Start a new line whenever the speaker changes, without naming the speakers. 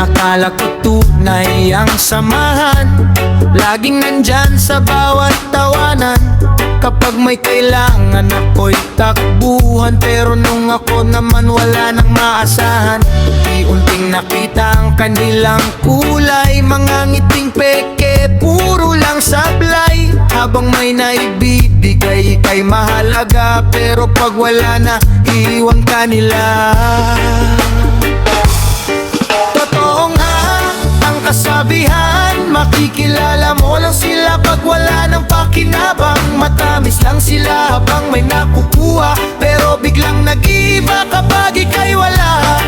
Akala ko tunay ang samahan, laging nandyan sa bawat tawanan. Kapag may kailangan ako'y takbuhan, pero nung ako naman wala nang maasahan. Unti-unting nakita ang kanilang kulay, mga ngiting peke, puro lang sablay. Habang may naibibigay kay mahalaga, pero pag wala na, iiwan ka nila. Totoo nga ang kasabihan, makikilala mo lang sila pag wala ng pakinabang. Matamis lang sila habang may nakukuha, pero biglang nag-iiba kapag ika'y wala.